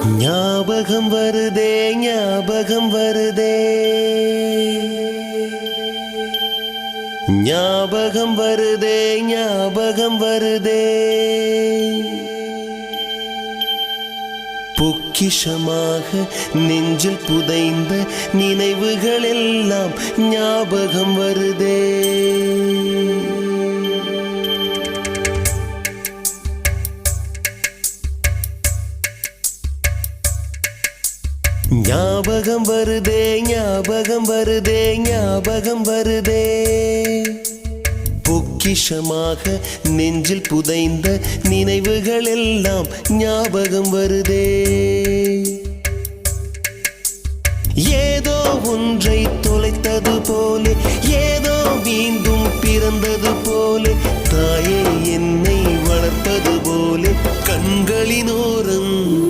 ஞாபகம் வருதே ஞாபகம் வருதே ஞாபகம் வருதே ஞாபகம் வருதே பொக்கிஷமாக நெஞ்சில் புதைந்த நினைவுகள் எல்லாம் ஞாபகம் வருதே ஞாபகம் வருதே ஞாபகம் வருதே ஞாபகம் வருதே பொக்கிஷமாக நெஞ்சில் புதைந்த நினைவுகள் எல்லாம் ஞாபகம் வருதே ஏதோ ஒன்றை தொலைத்தது போலே